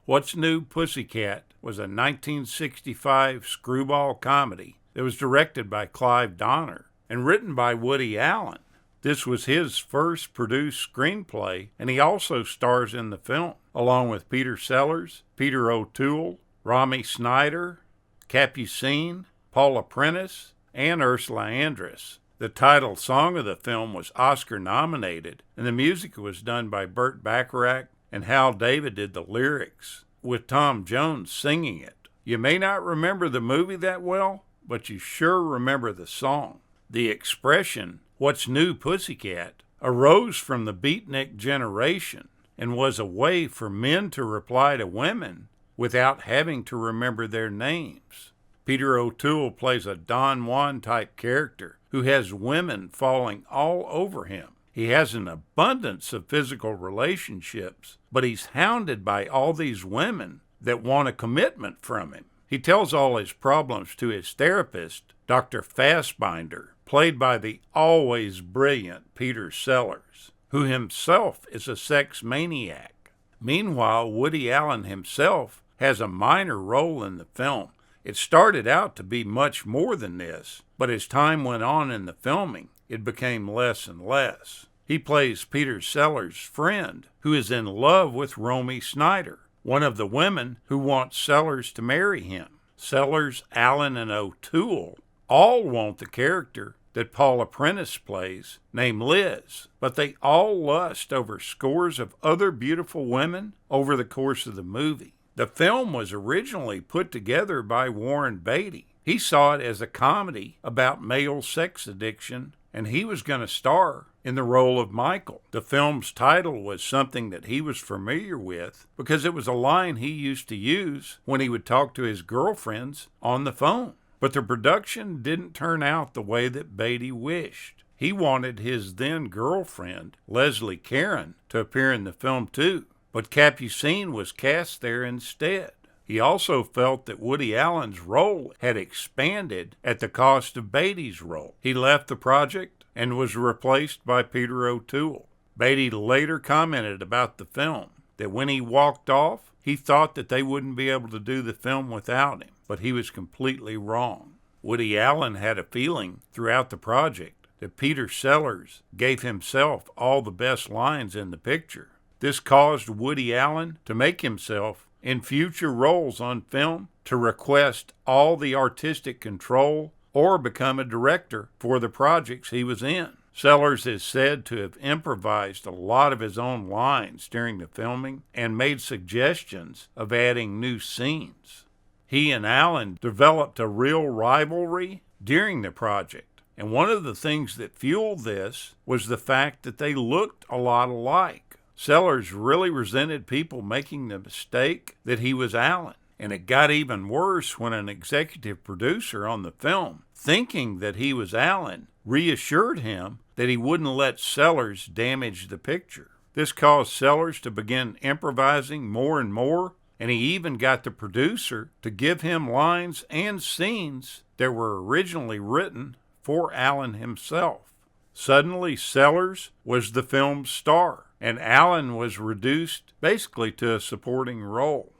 What's New, Pussycat was a 1965 screwball comedy that was directed by Clive Donner and written by Woody Allen. This was his first produced screenplay, and he also stars in the film, along with Peter Sellers, Peter O'Toole, Romy Schneider, Capucine, Paula Prentice, and Ursula Andress. The title song of the film was Oscar-nominated, and the music was done by Burt Bacharach, and Hal David did the lyrics, with Tom Jones singing it. You may not remember the movie that well, but you sure remember the song. The expression, "What's New, Pussycat?" arose from the beatnik generation and was a way for men to reply to women without having to remember their names. Peter O'Toole plays a Don Juan-type character who has women falling all over him. He has an abundance of physical relationships, but he's hounded by all these women that want a commitment from him. He tells all his problems to his therapist, Dr. Fassbinder, played by the always brilliant Peter Sellers, who himself is a sex maniac. Meanwhile, Woody Allen himself has a minor role in the film. It started out to be much more than this, but as time went on in the filming, it became less and less. He plays Peter Sellers' friend, who is in love with Romy Schneider, one of the women who wants Sellers to marry him. Sellers, Allen, and O'Toole all want the character that Paula Prentice plays, named Liz, but they all lust over scores of other beautiful women over the course of the movie. The film was originally put together by Warren Beatty. He saw it as a comedy about male sex addiction, and he was going to star in the role of Michael. The film's title was something that he was familiar with because it was a line he used to use when he would talk to his girlfriends on the phone. But the production didn't turn out the way that Beatty wished. He wanted his then girlfriend, Leslie Caron, to appear in the film too, but Capucine was cast there instead. He also felt that Woody Allen's role had expanded at the cost of Beatty's role. He left the project and was replaced by Peter O'Toole. Beatty later commented about the film that when he walked off, he thought that they wouldn't be able to do the film without him, but he was completely wrong. Woody Allen had a feeling throughout the project that Peter Sellers gave himself all the best lines in the picture. This caused Woody Allen to make himself, in future roles on film, to request all the artistic control or become a director for the projects he was in. Sellers is said to have improvised a lot of his own lines during the filming and made suggestions of adding new scenes. He and Allen developed a real rivalry during the project, and one of the things that fueled this was the fact that they looked a lot alike. Sellers really resented people making the mistake that he was Allen, and it got even worse when an executive producer on the film, thinking that he was Allen, reassured him that he wouldn't let Sellers damage the picture. This caused Sellers to begin improvising more and more, and he even got the producer to give him lines and scenes that were originally written for Allen himself. Suddenly, Sellers was the film's star, and Allen was reduced basically to a supporting role.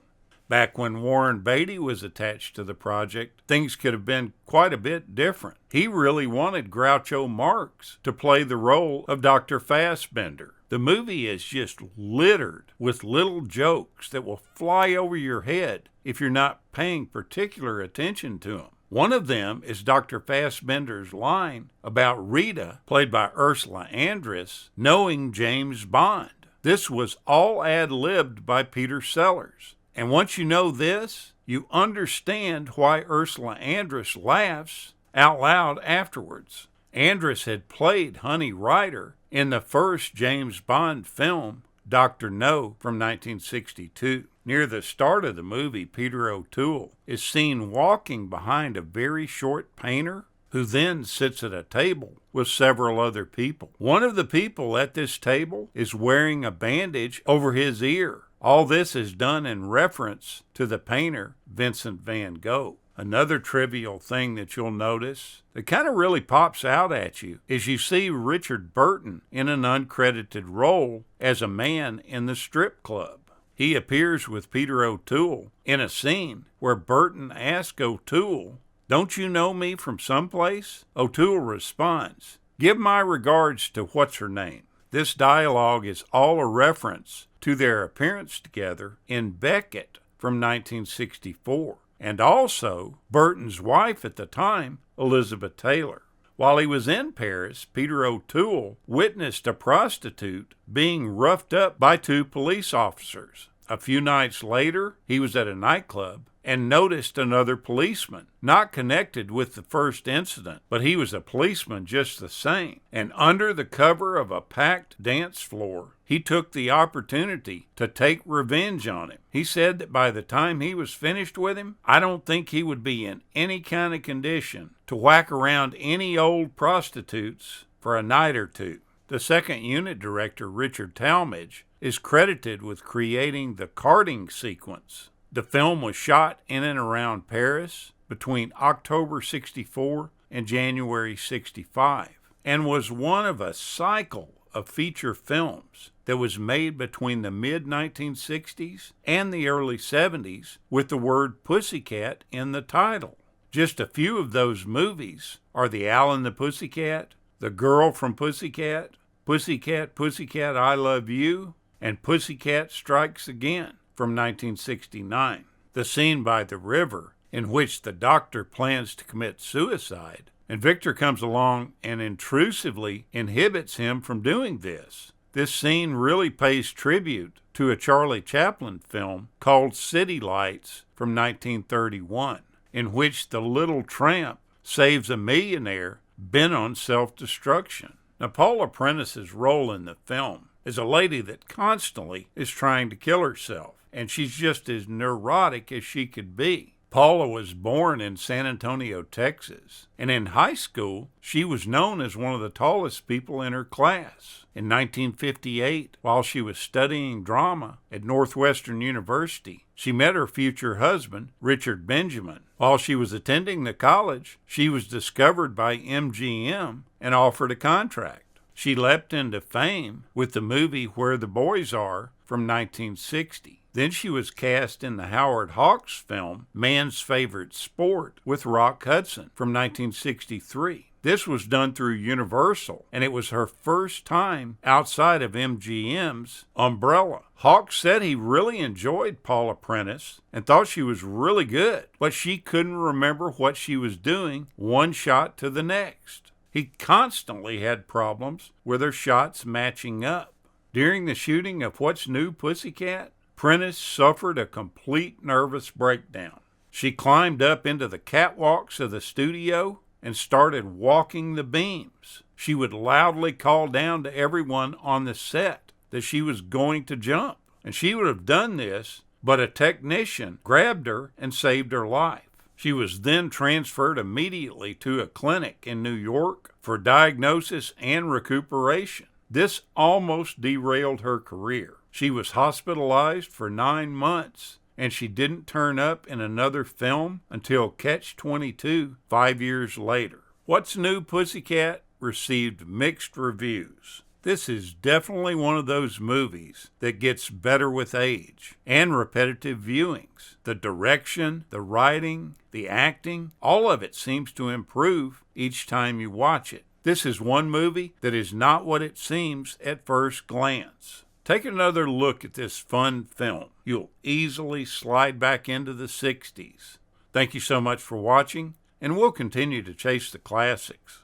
Back when Warren Beatty was attached to the project, things could have been quite a bit different. He really wanted Groucho Marx to play the role of Dr. Fassbinder. The movie is just littered with little jokes that will fly over your head if you're not paying particular attention to them. One of them is Dr. Fassbinder's line about Rita, played by Ursula Andress, knowing James Bond. This was all ad-libbed by Peter Sellers. And once you know this, you understand why Ursula Andress laughs out loud afterwards. Andress had played Honey Ryder in the first James Bond film, Dr. No, from 1962. Near the start of the movie, Peter O'Toole is seen walking behind a very short painter who then sits at a table with several other people. One of the people at this table is wearing a bandage over his ear. All this is done in reference to the painter Vincent van Gogh. Another trivial thing that you'll notice that kind of really pops out at you is you see Richard Burton in an uncredited role as a man in the strip club. He appears with Peter O'Toole in a scene where Burton asks O'Toole, "Don't you know me from someplace?" O'Toole responds, "Give my regards to what's-her-name." This dialogue is all a reference to their appearance together in Beckett from 1964, and also Burton's wife at the time, Elizabeth Taylor. While he was in Paris, Peter O'Toole witnessed a prostitute being roughed up by two police officers. A few nights later, he was at a nightclub and noticed another policeman, not connected with the first incident, but he was a policeman just the same. And under the cover of a packed dance floor, he took the opportunity to take revenge on him. He said that by the time he was finished with him, I don't think he would be in any kind of condition to whack around any old prostitutes for a night or two. The second unit director, Richard Talmadge, is credited with creating the carting sequence. The film was shot in and around Paris between October 64 and January 65, and was one of a cycle of feature films that was made between the mid-1960s and the early 70s with the word Pussycat in the title. Just a few of those movies are The Alan the Pussycat, The Girl from Pussycat, Pussycat, Pussycat, I Love You, and Pussycat Strikes Again from 1969. The scene by the river in which the doctor plans to commit suicide, and Victor comes along and intrusively inhibits him from doing this. This scene really pays tribute to a Charlie Chaplin film called City Lights from 1931, in which the little tramp saves a millionaire bent on self-destruction. Now, Paula Prentice's role in the film is a lady that constantly is trying to kill herself, and she's just as neurotic as she could be. Paula was born in San Antonio, Texas, and in high school, she was known as one of the tallest people in her class. In 1958, while she was studying drama at Northwestern University, she met her future husband, Richard Benjamin. While she was attending the college, she was discovered by MGM and offered a contract. She leapt into fame with the movie Where the Boys Are from 1960. Then she was cast in the Howard Hawks film Man's Favorite Sport with Rock Hudson from 1963. This was done through Universal, and it was her first time outside of MGM's umbrella. Hawks said he really enjoyed Paula Prentice and thought she was really good, but she couldn't remember what she was doing one shot to the next. He constantly had problems with her shots matching up. During the shooting of What's New, Pussycat, Prentice suffered a complete nervous breakdown. She climbed up into the catwalks of the studio and started walking the beams. She would loudly call down to everyone on the set that she was going to jump. And she would have done this, but a technician grabbed her and saved her life. She was then transferred immediately to a clinic in New York for diagnosis and recuperation. This almost derailed her career. She was hospitalized for 9 months, and she didn't turn up in another film until Catch-22 5 years later. What's New, Pussycat received mixed reviews. This is definitely one of those movies that gets better with age and repetitive viewings. The direction, the writing, the acting, all of it seems to improve each time you watch it. This is one movie that is not what it seems at first glance. Take another look at this fun film. You'll easily slide back into the 60s. Thank you so much for watching, and we'll continue to chase the classics.